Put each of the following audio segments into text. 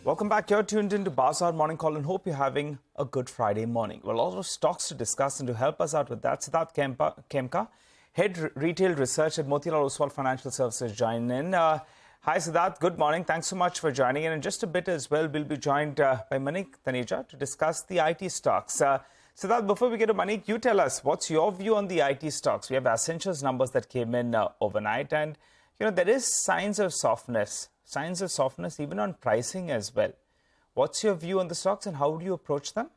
Welcome back. You're tuned into Bazaar Morning Call and hope you're having a good Friday morning. Well, a lot of stocks to discuss, and to help us out with that, Siddhartha Khemka, Head Retail Research at Motilal Oswal Financial Services, join in. Hi, Siddharth. Good morning. Thanks so much for joining in. In just a bit as well, we'll be joined by Manik Taneja to discuss the IT stocks. Siddharth, before we get to Manik, you tell us, what's your view on the IT stocks? We have Accenture's numbers that came in overnight, and there is signs of softness even on pricing as well. What's your view on the stocks and how do you approach them?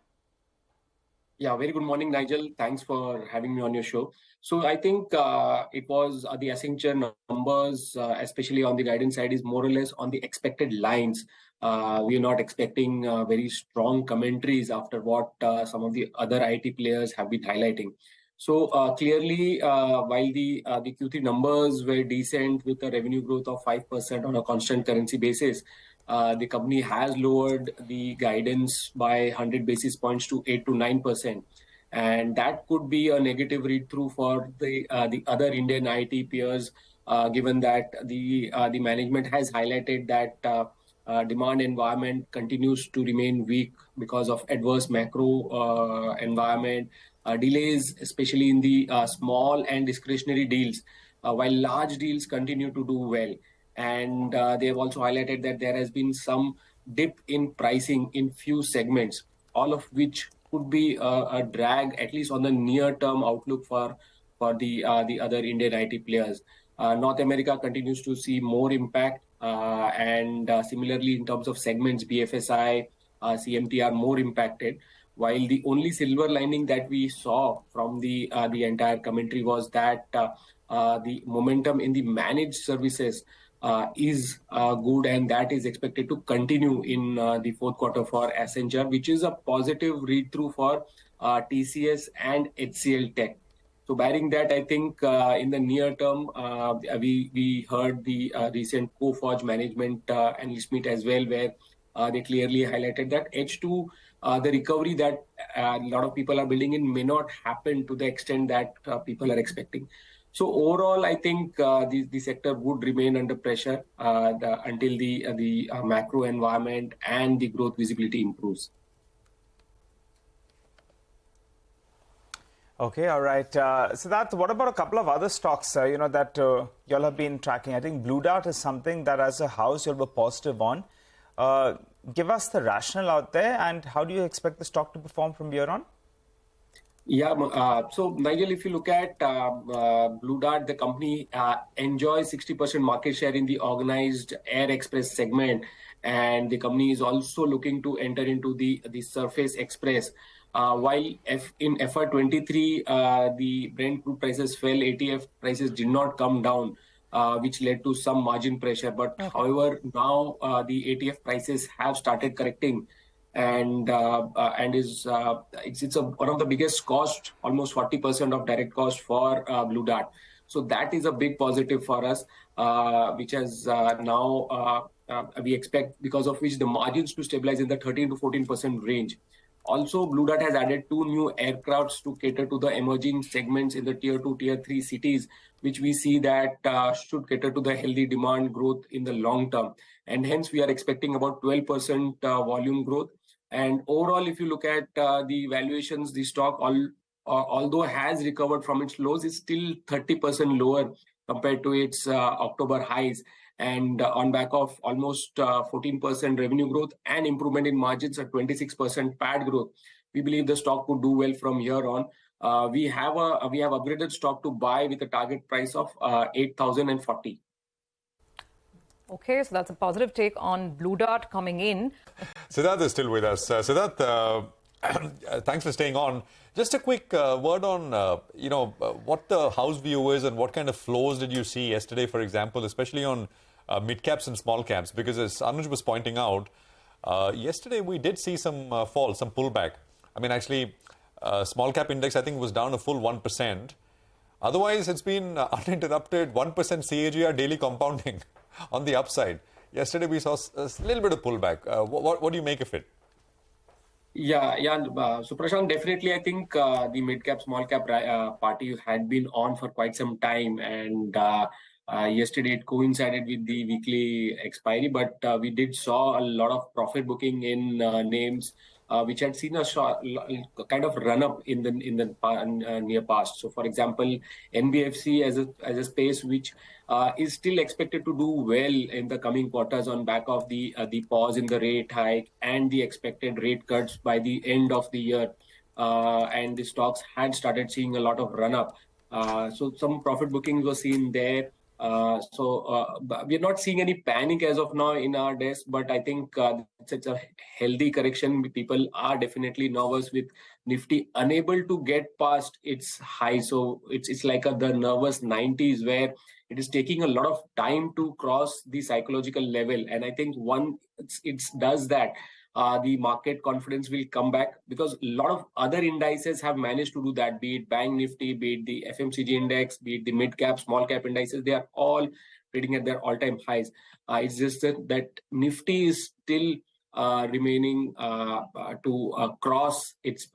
Yeah, very good morning, Nigel. Thanks for having me on your show. So I think it was the Accenture numbers, especially on the guidance side, is more or less on the expected lines. We are not expecting very strong commentaries after what some of the other IT players have been highlighting. So clearly, while the Q3 numbers were decent with a revenue growth of 5% on a constant currency basis, the company has lowered the guidance by 100 basis points to 8 to 9%. And that could be a negative read-through for the other Indian IT peers, given that the management has highlighted that demand environment continues to remain weak because of adverse macro environment, delays, especially in the small and discretionary deals, while large deals continue to do well. And they have also highlighted that there has been some dip in pricing in few segments, all of which could be a drag, at least on the near-term outlook for the other Indian IT players. North America continues to see more impact, and similarly in terms of segments, BFSI, CMT are more impacted. While the only silver lining that we saw from the entire commentary was that the momentum in the managed services is good, and that is expected to continue in the fourth quarter for Accenture, which is a positive read-through for TCS and HCL Tech. So barring that, I think in the near term, we heard the recent Coforge management analyst meet as well, where they clearly highlighted that H2, the recovery that a lot of people are building in may not happen to the extent that people are expecting. So overall, I think the sector would remain under pressure until the macro environment and the growth visibility improves. Okay, all right. Siddharth, what about a couple of other stocks, that y'all have been tracking? I think Blue Dart is something that as a house you'll be positive on. Give us the rationale out there, and how do you expect the stock to perform from here on? Yeah, so Nigel, if you look at Blue Dart, the company enjoys 60% market share in the organized air express segment, and the company is also looking to enter into the surface express. While in FY23, the Brent crude prices fell, ATF prices did not come down, which led to some margin pressure. But however, now the ATF prices have started correcting, and it's one of the biggest cost, almost 40% of direct cost for Blue Dart. So that is a big positive for us, which has now we expect, because of which the margins to stabilize in the 13 to 14% range. Also, Blue Dart has added 2 new aircrafts to cater to the emerging segments in the tier 2, tier 3 cities, which we see that should cater to the healthy demand growth in the long term. And hence, we are expecting about 12% volume growth. And overall, if you look at the valuations, the stock, although has recovered from its lows, is still 30% lower compared to its October highs. And on back of almost 14% revenue growth and improvement in margins at 26% PAT growth, we believe the stock could do well from here on. We have upgraded stock to buy with a target price of 8,040. Okay, so that's a positive take on Blue Dart coming in. Siddharth is still with us. Siddharth, thanks for staying on. Just a quick word on, what the house view is and what kind of flows did you see yesterday, for example, especially on mid caps and small caps? Because as Anuj was pointing out, yesterday we did see some fall, some pullback. I mean, actually, small cap index, I think, was down a full 1%. Otherwise, it's been uninterrupted 1% CAGR daily compounding on the upside. Yesterday, we saw a little bit of pullback. What do you make of it? Yeah. So Prashant, definitely, I think the mid-cap, small-cap party had been on for quite some time, and Yesterday it coincided with the weekly expiry, but we did saw a lot of profit booking in names which had seen a kind of run up in the near past. So, for example, NBFC as a space which is still expected to do well in the coming quarters on back of the pause in the rate hike and the expected rate cuts by the end of the year. And the stocks had started seeing a lot of run up. So some profit bookings were seen there. We're not seeing any panic as of now in our desk, but I think it's a healthy correction. People are definitely nervous with Nifty unable to get past its high. So it's like the nervous 90s where it is taking a lot of time to cross the psychological level. And I think it does that. The market confidence will come back because a lot of other indices have managed to do that, be it Bank Nifty, be it the FMCG index, be it the mid-cap, small-cap indices. They are all trading at their all-time highs. It's just that Nifty is still remaining to cross its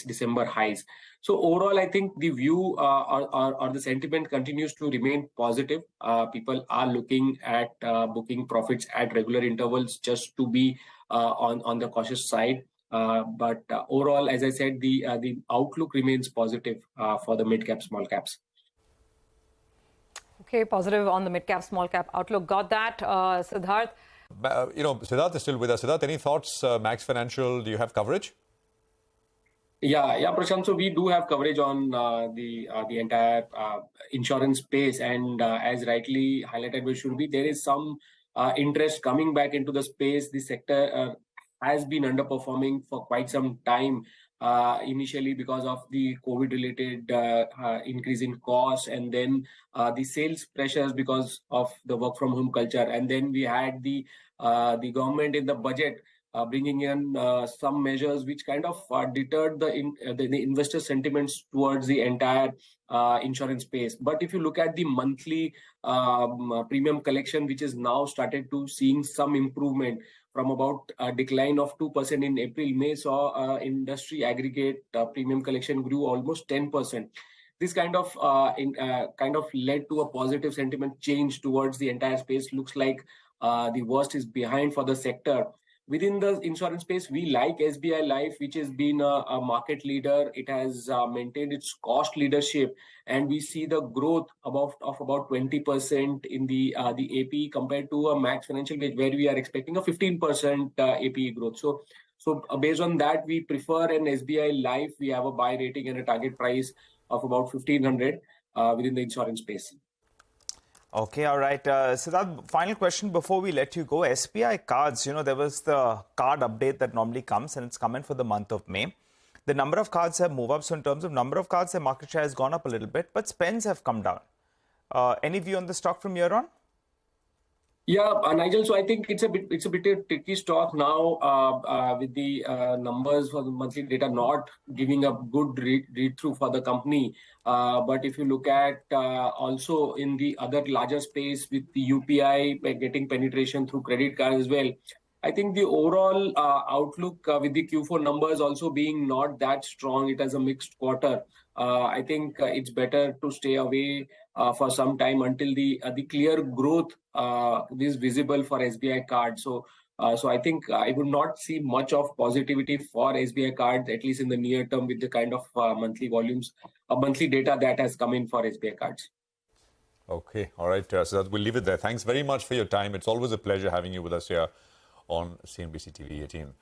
December highs. So overall, I think the view or the sentiment continues to remain positive. People are looking at booking profits at regular intervals just to be on the cautious side. But overall, as I said, the outlook remains positive for the mid-cap, small-caps. Okay, positive on the mid-cap, small-cap outlook. Got that, Siddharth? Siddharth is still with us. Siddharth, any thoughts? Max Financial, do you have coverage? Yeah, Prashant. So we do have coverage on the entire insurance space, and as rightly highlighted by Shurbi, there is some interest coming back into the space. The sector has been underperforming for quite some time. Initially because of the COVID-related increase in cost, and then the sales pressures because of the work-from-home culture, and then we had the government in the budget bringing in some measures which kind of deterred the investor sentiments towards the entire insurance space. But if you look at the monthly premium collection, which is now started to seeing some improvement from about a decline of 2% in April, May saw industry aggregate premium collection grew almost 10%. This kind of led to a positive sentiment change towards the entire space. Looks like the worst is behind for the sector. Within the insurance space, we like SBI Life, which has been a market leader. It has maintained its cost leadership, and we see the growth of about 20% in the APE compared to a Max Financial, where we are expecting a 15% APE growth. So based on that, we prefer an SBI Life. We have a buy rating and a target price of about 1,500 within the insurance space. Okay, all right. So that final question before we let you go. SBI Cards, there was the card update that normally comes, and it's coming for the month of May. The number of cards have moved up. So in terms of number of cards, the market share has gone up a little bit, but spends have come down. Any view on the stock from here on? Yeah, Nigel. So I think it's a bit tricky stock now with the numbers for the monthly data not giving a good read through for the company. But if you look at also in the other larger space with the UPI getting penetration through credit card as well, I think the overall outlook with the Q4 numbers also being not that strong, it has a mixed quarter. I think it's better to stay away for some time until the clear growth is visible for SBI Card. So I think I would not see much of positivity for SBI Card, at least in the near term, with the kind of monthly volumes, monthly data that has come in for SBI Cards. Okay, all right. So we'll leave it there. Thanks very much for your time. It's always a pleasure having you with us here on CNBC TV 18.